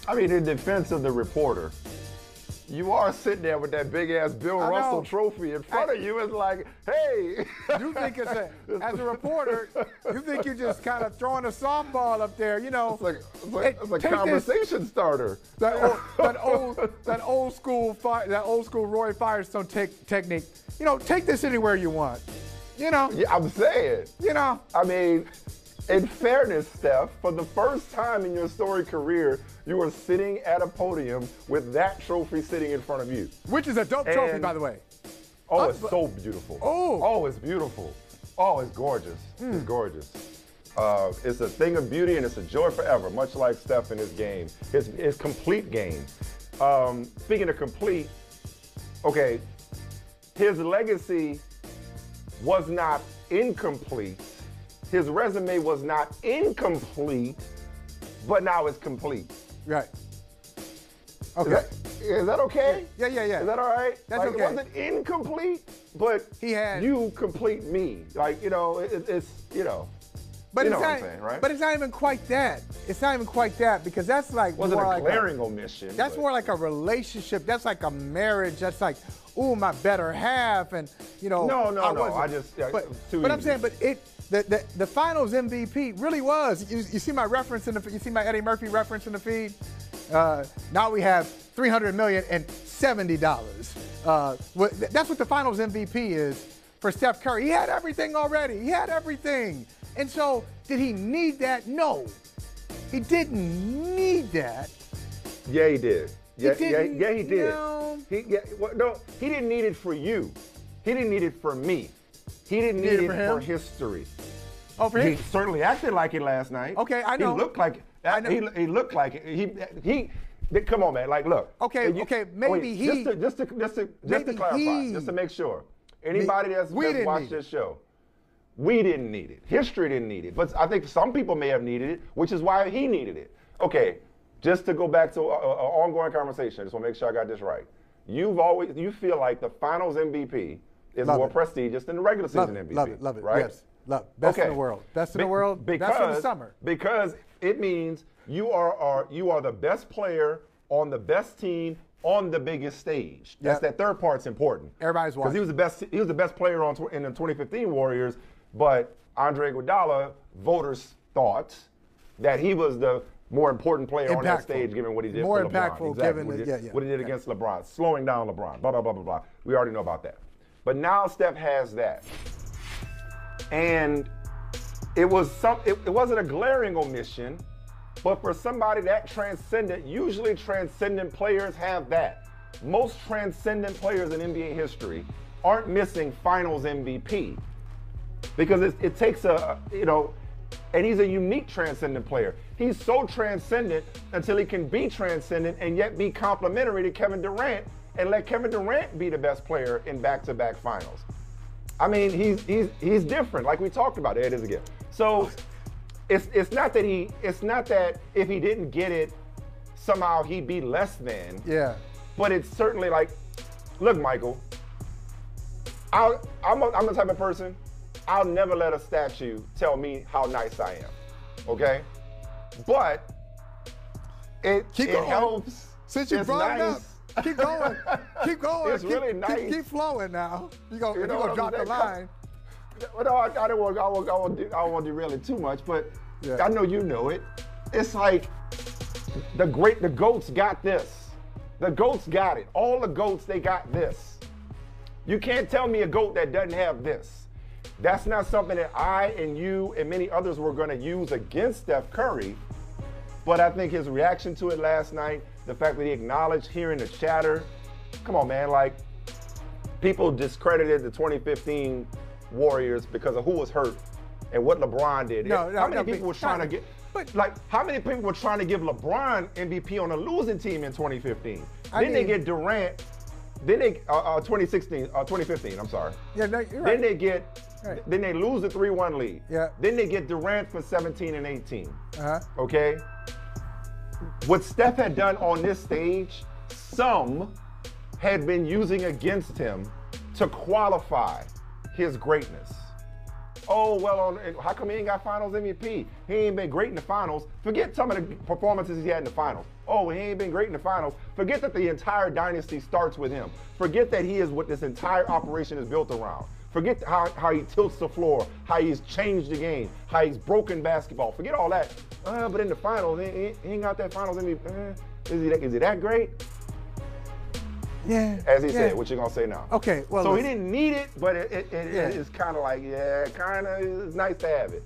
I mean, in defense of the reporter, you are sitting there with that big-ass Bill Russell trophy in front of you. It's like, hey. You think as a reporter, you think you're just kind of throwing a softball up there, you know. It's a conversation starter. That old school Roy Firestone technique. You know, take this anywhere you want. You know. Yeah, I'm saying. You know. I mean, in fairness, Steph, for the first time in your storied career, you were sitting at a podium with that trophy sitting in front of you. Which is a dope trophy, by the way. Oh, it's so beautiful. Oh, it's beautiful. Oh, it's gorgeous. It's gorgeous. It's a thing of beauty, and it's a joy forever, much like Steph in his game, his complete game. Speaking of complete, okay, his legacy was not incomplete. His resume was not incomplete, but now it's complete. Right. Okay. Is that okay? Yeah. Is that all right? That's okay. It wasn't incomplete, but you complete me. Like, you know, it's, you know. But you know what I'm saying, right? But it's not even quite that. It's not even quite that, because that's like wasn't more a glaring omission. That's more like a relationship. That's like a marriage. That's like, ooh, my better half, and you know. No. I just. But I'm saying, but the Finals MVP really was. You see my reference in the. You see my Eddie Murphy reference in the feed. Now we have $370. That's what the Finals MVP is for Steph Curry. He had everything already. He had everything. And so, did he need that? No. He didn't need that. Yeah, he did. Yeah, he did. No. He didn't need it for you. He didn't need it for me. He didn't need it for history. Oh, for him? He certainly acted like it last night. Okay, I know. He looked like it. He looked like it. He come on, man. Like, look. Okay, maybe he. Just to clarify, just to make sure. Anybody that's watched this show, we didn't need it. History didn't need it. But I think some people may have needed it, which is why he needed it. Okay, just to go back to an ongoing conversation, I just want to make sure I got this right. You feel like the Finals MVP is more prestigious than the regular season MVP. Love it. Right? Yes. Best in the world. Best in the world. Best in the summer. Because it means you are the best player on the best team on the biggest stage. That's that third part's important. Everybody's watching. Because he was the best player in the 2015 Warriors, but Andre Iguodala, voters thought that he was the more important player on that stage, given what he did for LeBron. More impactful, given what he did against LeBron, slowing down LeBron, blah, blah, blah, blah, blah. We already know about that. But now Steph has that. And it wasn't a glaring omission, but for somebody that transcendent, usually transcendent players have that. Most transcendent players in NBA history aren't missing Finals MVP, because it takes and he's a unique transcendent player. He's so transcendent until he can be transcendent and yet be complementary to Kevin Durant and let Kevin Durant be the best player in back-to-back finals. I mean, he's different, like we talked about. There it is again. So it's not that if he didn't get it, somehow he'd be less than. Yeah. But it's certainly like, look, Michael, I'm the type of person, I'll never let a statue tell me how nice I am, okay? But it helps. Since you brought it up, keep going. Keep going. It's really nice. Keep flowing now. You're going to drop the line. Well, no, I won't derail it too much, but I know you know it. It's like the GOATs got this. The GOATs got it. All the GOATs, they got this. You can't tell me a GOAT that doesn't have this. That's not something that I and you and many others were going to use against Steph Curry, but I think his reaction to it last night, the fact that he acknowledged hearing the chatter, come on, man, like, people discredited the 2015 Warriors because of who was hurt and what LeBron did. How many people were trying to give LeBron MVP on a losing team in 2015? They get Durant. Then they 2015. I'm sorry. Yeah, no, you're right. Then they get. Right. Then they lose the 3-1 lead. Yeah. Then they get Durant for 17 and 18. Uh-huh. Okay. What Steph had done on this stage, some had been using against him to qualify his greatness. oh, well, how come he ain't got finals MVP? He ain't been great in the finals. Forget some of the performances he had in the finals. Oh, he ain't been great in the finals. Forget that the entire dynasty starts with him. Forget that he is what this entire operation is built around. Forget how he tilts the floor, how he's changed the game, how he's broken basketball. Forget all that. But in the finals, he ain't got that finals MVP. Is he that great? Yeah. As he said, what you gonna say now? Okay, well. So he didn't need it, but it's kind of like, it's nice to have it.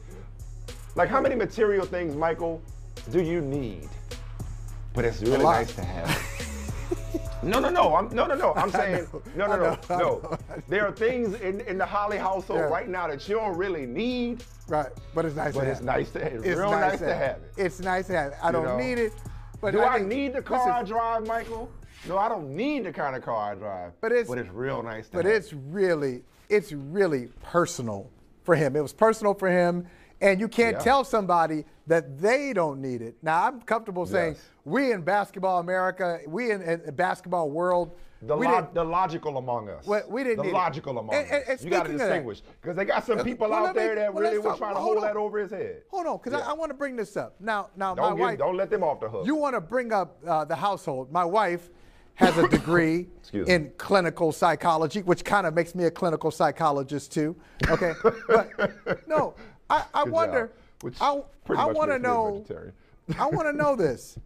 Like, how many material things, Michael, do you need? But it's really nice to have it. No. I'm saying, no. There are things in the Holley household right now that you don't really need. Right, but it's nice to have it. It's nice to have it. It's real nice to have it. It's nice to have it. I don't need it. But do I need the car I drive, Michael? No, I don't need the kind of car I drive. But it's real nice to have. But it's really personal for him. It was personal for him. And you can't tell somebody that they don't need it. Now, I'm comfortable saying we in basketball America, we in basketball world. The logical among us. We didn't need the logical among us. You got to distinguish. Because they got some people out there that really were trying to hold that over his head. Hold on, because I want to bring this up. Now, my wife. Don't let them off the hook. You want to bring up the household. My wife has a degree in clinical psychology, which kind of makes me a clinical psychologist too. Okay, but no. I wonder. I want to know. I want to know this.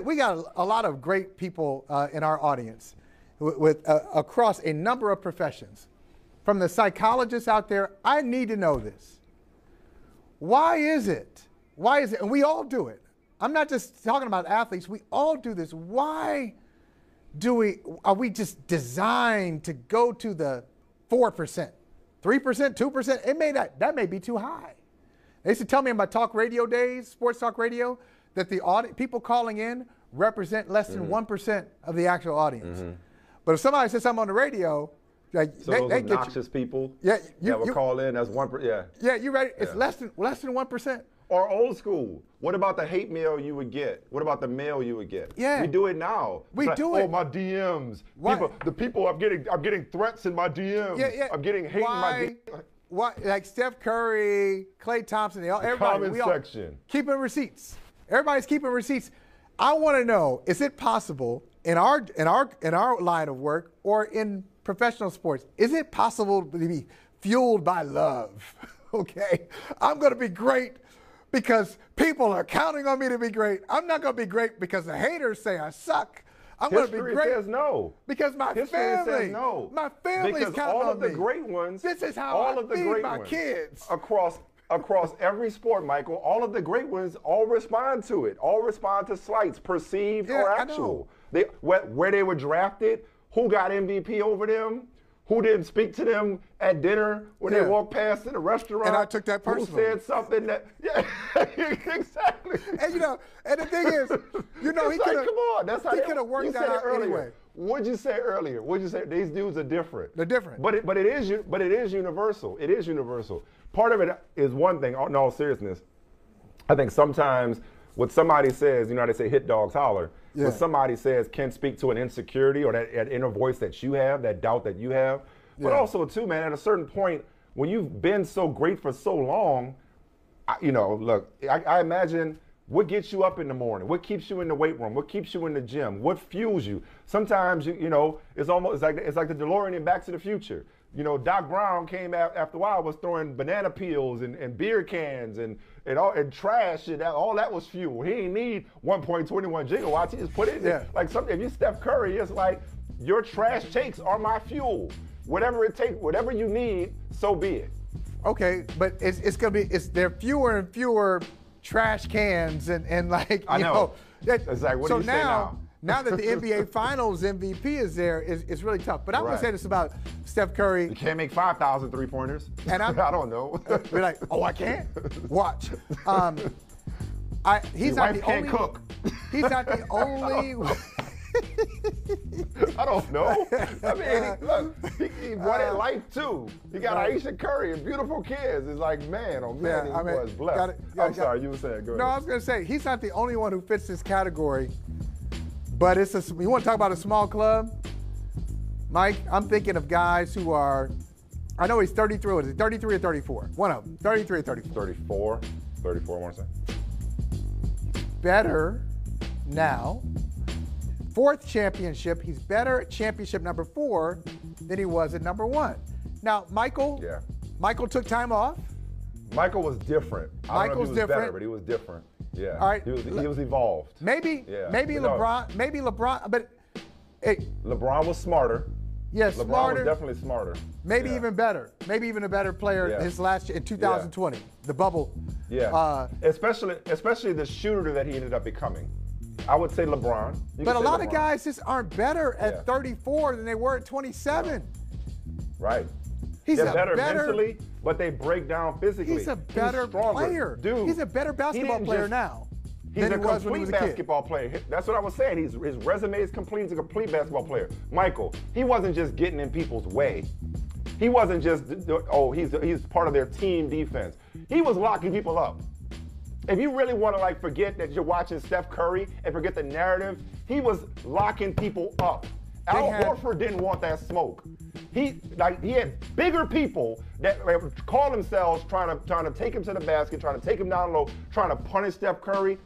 We got a lot of great people in our audience, with across a number of professions. From the psychologists out there, I need to know this. Why is it? And we all do it. I'm not just talking about athletes. We all do this. Why are we just designed to go to the 4%, 3%, 2%? That may be too high. They used to tell me in my talk radio days, sports talk radio, that the people calling in represent less than 1% of the actual audience. But if somebody says something on the radio, like so those obnoxious people that will call in, that's 1%. Yeah, you ready? It's less than 1%. Or old school. What about the hate mail you would get? What about the mail you would get? Yeah, we do it now. We do it. Oh, my DMs. I'm getting threats in my DMs. Yeah. I'm getting hate in my DMs. What, like Steph Curry, Klay Thompson, everybody, section. Keeping receipts. Everybody's keeping receipts. I want to know: is it possible in our line of work or in professional sports? Is it possible to be fueled by love? Okay, I'm going to be great because people are counting on me to be great. I'm not going to be great because the haters say I suck. I'm going to be great. History says no. Because my family is counting on me. Because all of the great ones. This is how I feed my kids. Across every sport, Michael, all of the great ones all respond to it. All respond to slights, perceived or actual. Where they were drafted, who got MVP over them, who didn't speak to them at dinner when they walked past in the restaurant. And I took that personally. Who said something that, exactly. And the thing is, he could have, come on, that's how he could have worked that out anyway. What'd you say earlier? These dudes are different. They're different. But it is universal. It is universal. Part of it is one thing, in all seriousness. I think sometimes what somebody says, how they say hit dogs holler, when somebody says can speak to an insecurity or that inner voice that you have, that doubt that you have. But also, too, man, at a certain point, when you've been so great for so long, I imagine what gets you up in the morning, what keeps you in the weight room, what keeps you in the gym, what fuels you. Sometimes, it's like the DeLorean in Back to the Future. Doc Brown came after a while, was throwing banana peels and beer cans and trash and all that was fuel. He didn't need 1.21 gigawatts. He just put it in there. Like if you Steph Curry, it's like your trash takes are my fuel. Whatever it takes, whatever you need, so be it. Okay, but there are fewer and fewer trash cans and like I know. It's like what do you say now? Now that the NBA Finals MVP is there, it's really tough. But I'm going to say this about Steph Curry. You can't make 5,000 three-pointers. And I don't know. We're like, I can't? Watch. He's Your not wife the can't only. cook. He's not the only. I don't know. I mean, he won it life too. He got Aisha Curry and beautiful kids. It's like, man, oh man, he was blessed. I'm sorry, you were saying, go ahead. No, I was going to say, he's not the only one who fits this category. But you want to talk about a small club? Mike, I'm thinking of guys who are I know he's 33. What is it? 33 or 34? One of them. 33 or 34. 34. 34, I want to say. Better now. 4th championship. He's better at championship number 4 than he was at number 1. Now, Michael took time off. Michael was different. I don't know if he was better, but he was different. Yeah. All right. He was evolved. Maybe LeBron, but LeBron was smarter. Yes, LeBron smarter. was definitely smarter. Maybe even better. Maybe even a better player his last year in 2020, the bubble. Yeah. Especially the shooter that he ended up becoming. I would say LeBron. But a lot of guys just aren't better at 34 than they were at 27. Right. They're better mentally, but they break down physically. He's a better player. Dude, he's a better basketball player now. He's a complete basketball player. That's what I was saying. His resume is complete. He's a complete basketball player. Michael, he wasn't just getting in people's way. He wasn't just, he's part of their team defense. He was locking people up. If you really want to forget that you're watching Steph Curry and forget the narrative, he was locking people up. Al Horford didn't want that smoke. He had bigger people that call themselves trying to take him to the basket, trying to take him down low, trying to punish Steph Curry.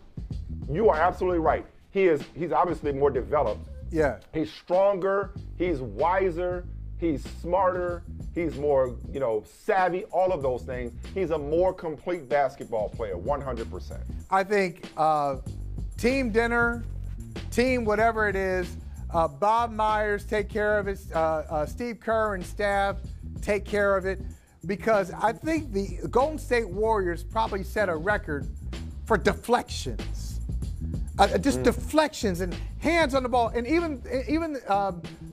You are absolutely right. He's obviously more developed. Yeah. He's stronger. He's wiser. He's smarter. He's more, savvy. All of those things. He's a more complete basketball player, 100%. I think team dinner, team whatever it is. Bob Myers take care of it. Steve Kerr and staff take care of it, because I think the Golden State Warriors probably set a record for deflections. Deflections and hands on the ball, and even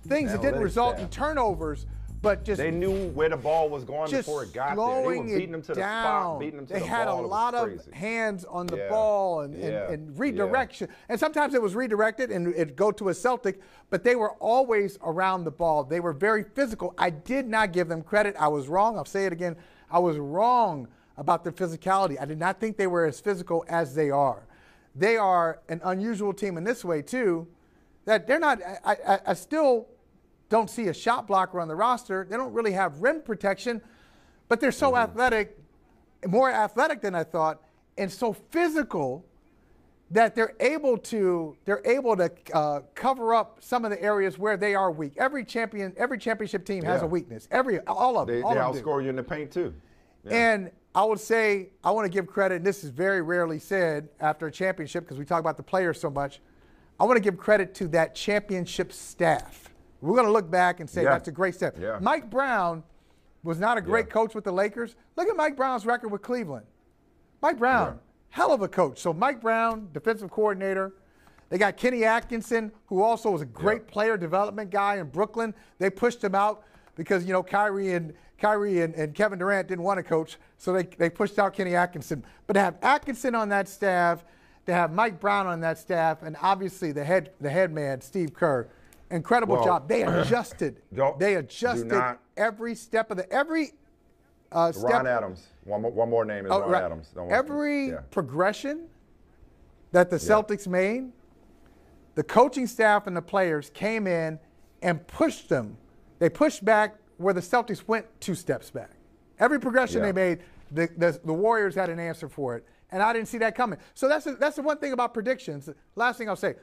things that didn't result in turnovers, but just they knew where the ball was going before it got there. They were beating them to the spot, beating them to the ball. They had a lot of hands on the ball and redirection, and sometimes it was redirected and it'd go to a Celtic, but they were always around the ball. They were very physical. I did not give them credit. I was wrong. I'll say it again. I was wrong about their physicality. I did not think they were as physical as they are. They are an unusual team in this way, too, that they're not – I still don't see a shot blocker on the roster. They don't really have rim protection, but they're so athletic, more athletic than I thought, and so physical that they're able to cover up some of the areas where they are weak. Every championship team has a weakness. All of them. They outscore you in the paint, too. Yeah. And I would say I want to give credit, and this is very rarely said after a championship because we talk about the players so much. I want to give credit to that championship staff. We're going to look back and say that's a great staff. Yeah. Mike Brown was not a great coach with the Lakers. Look at Mike Brown's record with Cleveland. Mike Brown, hell of a coach. So Mike Brown, defensive coordinator. They got Kenny Atkinson, who also was a great player development guy in Brooklyn. They pushed him out because, Kyrie and Kevin Durant didn't want to coach, so they pushed out Kenny Atkinson. But to have Atkinson on that staff, to have Mike Brown on that staff, and obviously the head man, Steve Kerr, incredible job. They adjusted. Every step of the Ron Adams. One more name is Ron Adams. Every progression that the Celtics made, the coaching staff and the players came in and pushed them. They pushed back where the Celtics went 2 steps back. Every progression they made, the Warriors had an answer for it, and I didn't see that coming. So that's the one thing about predictions. Last thing I'll say,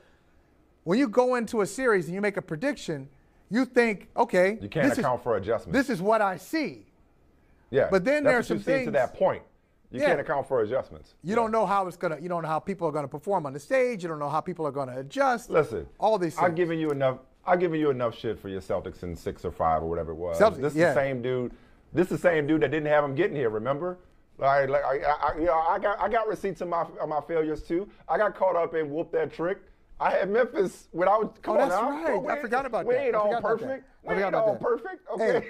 when you go into a series and you make a prediction, you think, okay, you can't account for adjustments. This is what I see. Yeah, but then there's some things to that point. You can't account for adjustments. You don't know how you don't know how people are going to perform on the stage. You don't know how people are going to adjust. Listen, all these things. I've given you enough shit for your Celtics in 6 or 5 or whatever it was. This is the same dude. This is the same dude that didn't have him getting here. Remember? I got receipts of my failures too. I got caught up and whooped that trick. I had Memphis when I was. That's right. I forgot about that. We ain't all perfect. Okay.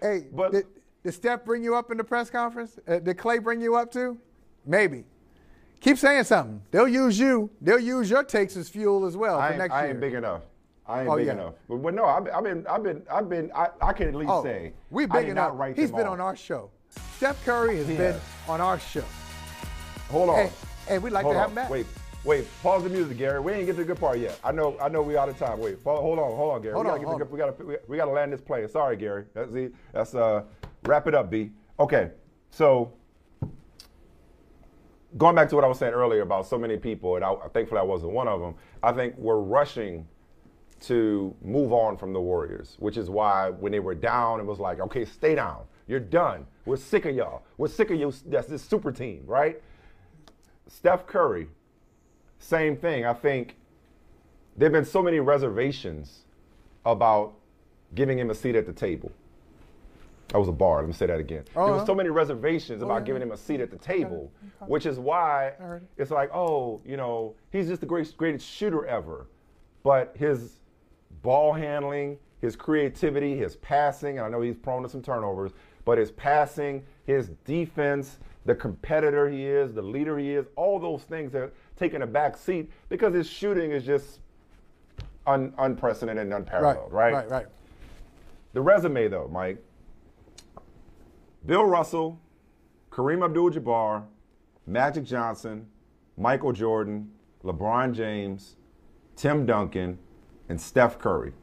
Hey, but did Steph bring you up in the press conference? Did Clay bring you up too? Maybe. Keep saying something. They'll use you. They'll use your takes as fuel as well for next year. I ain't big enough. I ain't big enough. But no, I can at least say we big enough. He's been on our show. Steph Curry has been on our show. Hold on. Hey, we'd like to have him back. Wait, pause the music, Gary. We ain't get to the good part yet. I know we out of time. Wait, hold on, Gary. We gotta land this plane. Sorry, Gary. Wrap it up, B. Okay, so going back to what I was saying earlier about so many people, and thankfully I wasn't one of them, I think we're rushing to move on from the Warriors, which is why when they were down, it was like, okay, stay down. You're done. We're sick of y'all. We're sick of you. That's this super team, right? Steph Curry, same thing. I think there have been so many reservations about giving him a seat at the table. That was a bar. Let me say that again. There were so many reservations about giving him a seat at the table, which is why it's like, oh, you know, he's just the greatest shooter ever. But his ball handling, his creativity, his passing, and I know he's prone to some turnovers, but his passing, his defense, the competitor he is, the leader he is, all those things are taking a back seat because his shooting is just unprecedented and unparalleled, right? Right. The resume, though, Mike. Bill Russell, Kareem Abdul-Jabbar, Magic Johnson, Michael Jordan, LeBron James, Tim Duncan, and Steph Curry.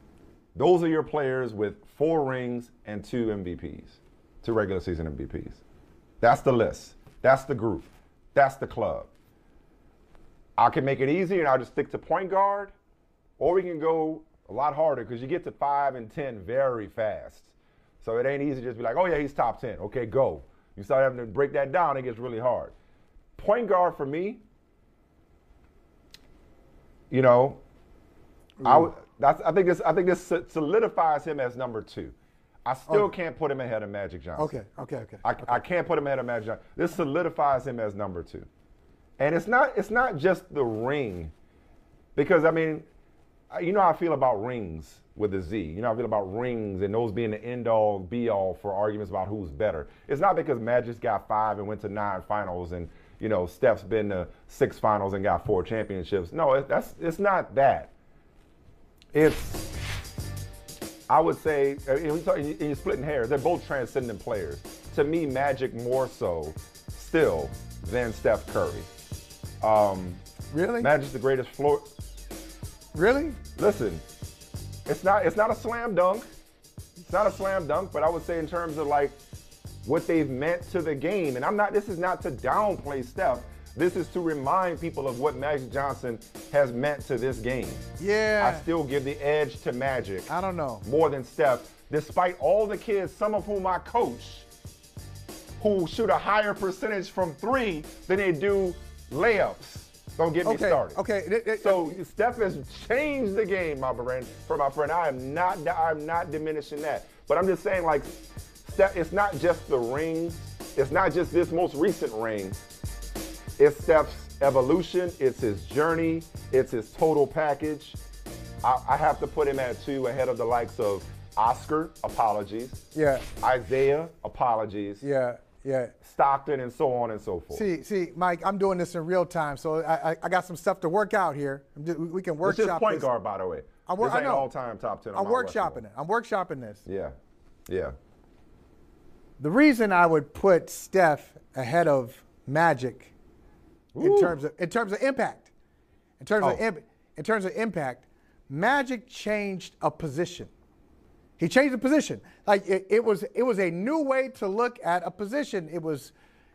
Those are your players with 4 rings and 2 MVPs, 2 regular season MVPs. That's the list. That's the group. That's the club. I can make it easy and I'll just stick to point guard, or we can go a lot harder because you get to 5 and 10 very fast. So it ain't easy to just be like, oh, yeah, he's top 10. Okay, go. You start having to break that down, it gets really hard. Point guard for me, you know, I think this solidifies him as number 2. I still can't put him ahead of Magic Johnson. Okay. I can't put him ahead of Magic Johnson. This solidifies him as number 2. And it's not just the ring, because, I mean, you know how I feel about rings with a Z. You know how I feel about rings and those being the end-all, be-all for arguments about who's better. It's not because Magic's got 5 and went to 9 finals and, you know, Steph's been to 6 finals and got 4 championships. No, it's not that. It's, I would say, and you're splitting hairs, they're both transcendent players. To me, Magic more so still than Steph Curry. Really? Magic's the greatest floor. Really? Listen, it's not a slam dunk. It's not a slam dunk, but I would say in terms of like what they've meant to the game, and this is not to downplay Steph. This is to remind people of what Magic Johnson has meant to this game. Yeah. I still give the edge to Magic. I don't know. More than Steph, despite all the kids, some of whom I coach, who shoot a higher percentage from 3 than they do layups. Don't get me started. Okay. So Steph has changed the game, my friend. I'm not diminishing that. But I'm just saying, like, Steph, it's not just the ring. It's not just this most recent ring. It's Steph's evolution. It's his journey. It's his total package. I have to put him at 2 ahead of the likes of Oscar, apologies. Yeah. Isaiah, apologies. Yeah. Stockton, and so on and so forth. See, Mike, I'm doing this in real time, so I got some stuff to work out here. We can workshop this. This is point guard, by the way. This ain't all-time top 10. I'm workshopping it. I'm workshopping this. Yeah. The reason I would put Steph ahead of Magic in terms of impact, in terms of impact, Magic changed a position. He changed the position. Like it was a new way to look at a position. It was,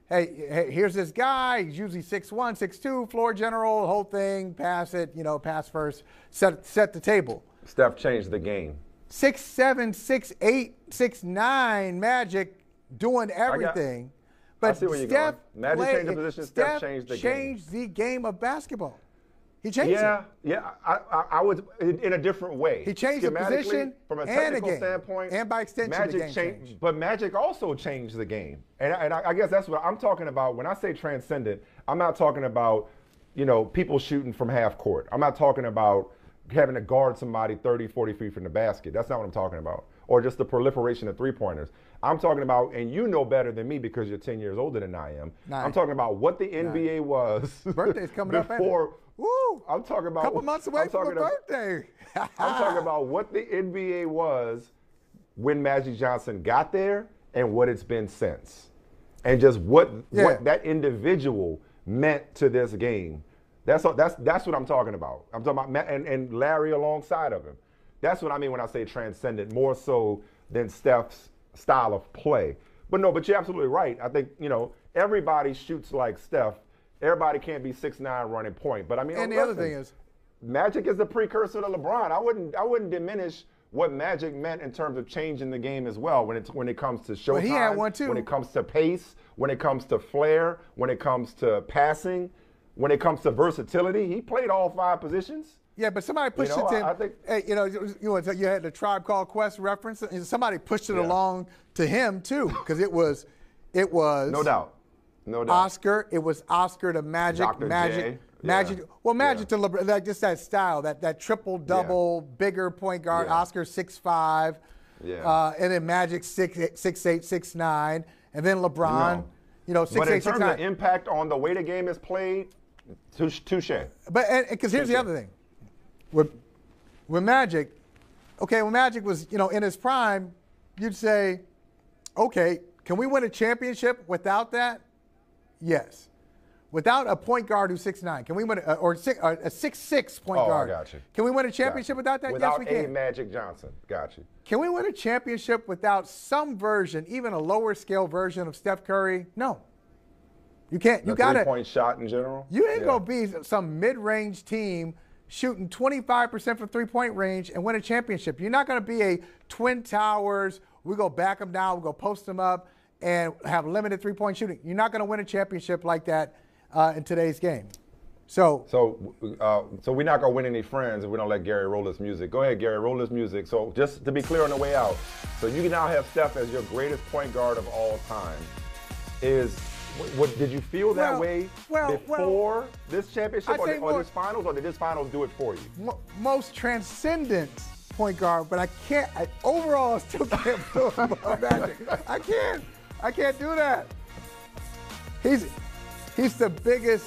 hey, here's this guy. He's usually 6'1", 6'2", floor general, whole thing. Pass it, pass first. Set the table. Steph changed the game. 6'7", 6'8", 6'9", Magic doing everything. I see where you're going. Magic changed the position. Steph changed the game. Changed the game of basketball. He changed it. Yeah. I would in a different way. He changed the position from a and technical the game. standpoint, and by extension, Magic the game changed. But Magic also changed the game, and I guess that's what I'm talking about when I say transcendent. I'm not talking about people shooting from half court. I'm not talking about having to guard somebody 30, 40 feet from the basket. That's not what I'm talking about. Or just the proliferation of three-pointers. I'm talking about, and you know better than me because you're 10 years older than I am. I'm talking about what the NBA was. Birthday's coming up. Woo! I'm talking about. Couple months away from my birthday. I'm talking about what the NBA was when Magic Johnson got there and what it's been since, and just what that individual meant to this game. That's what I'm talking about. I'm talking about and Larry alongside of him. That's what I mean when I say transcendent, more so than Steph's style of play. But no, but you're absolutely right. I think, everybody shoots like Steph. Everybody can't be 6'9" running point. But I mean, and the other thing is, Magic is the precursor to LeBron. I wouldn't diminish what Magic meant in terms of changing the game as well when it comes to showtime. But he had one too. When it comes to pace, when it comes to flair, when it comes to passing, when it comes to versatility. He played all 5 positions. Yeah, but somebody pushed it to him. I think, hey, you had the Tribe Called Quest reference, and somebody pushed it along to him too, because it was no doubt. Oscar. It was Oscar to Magic, Dr. Magic, J. Magic. Yeah. Well, Magic to LeBron, like just that style, that triple double, bigger point guard. Oscar 6'5", and then Magic 6'8", 6'9", and then LeBron, 6'8", 6'9". But in terms of impact on the way the game is played, touche. But because here's the other thing. With Magic, when Magic was, in his prime, you'd say, okay, can we win a championship without that? Yes. Without a point guard who's 6'9", can we win a 6'6" point guard? I got you. Can we win a championship without that? Without yes, we can. a Magic Johnson. Got you. Can we win a championship without some version, even a lower scale version of Steph Curry? No. You can't. You got to. 3-point shot in general? You ain't going to be some mid-range team shooting 25% from three-point range and win a championship. You're not going to be a Twin Towers, we go back them down, we go post them up, and have limited three-point shooting. You're not going to win a championship like that in today's game. So we're not going to win any friends if we don't let Gary roll his music. Go ahead, Gary, roll his music. So just to be clear on the way out, so you can now have Steph as your greatest point guard of all time. What did you feel that way before this championship or this finals, or did this finals do it for you? Most transcendent point guard, but I can't. Overall, I still can't feel about Magic. I can't do that. He's the biggest.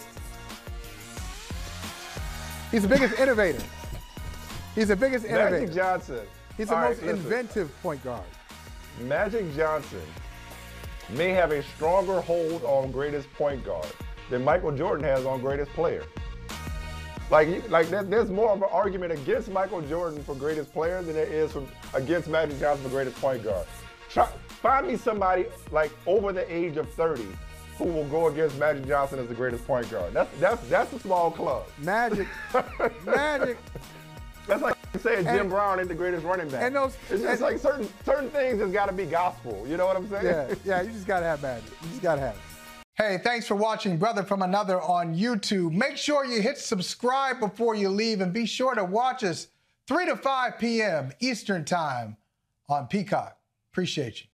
He's the biggest innovator. He's the biggest innovator. Magic Johnson. He's the most inventive point guard. Magic Johnson may have a stronger hold on greatest point guard than Michael Jordan has on greatest player. There's more of an argument against Michael Jordan for greatest player than there is against Magic Johnson for greatest point guard. Find me somebody over the age of 30 who will go against Magic Johnson as the greatest point guard. That's a small club. Magic. That's like saying Jim Brown ain't the greatest running back. It's just like certain things just got to be gospel. You know what I'm saying? Yeah. You just got to have Magic. You just got to have it. Hey, thanks for watching Brother from Another on YouTube. Make sure you hit subscribe before you leave, and be sure to watch us 3 to 5 p.m. Eastern Time on Peacock. Appreciate you.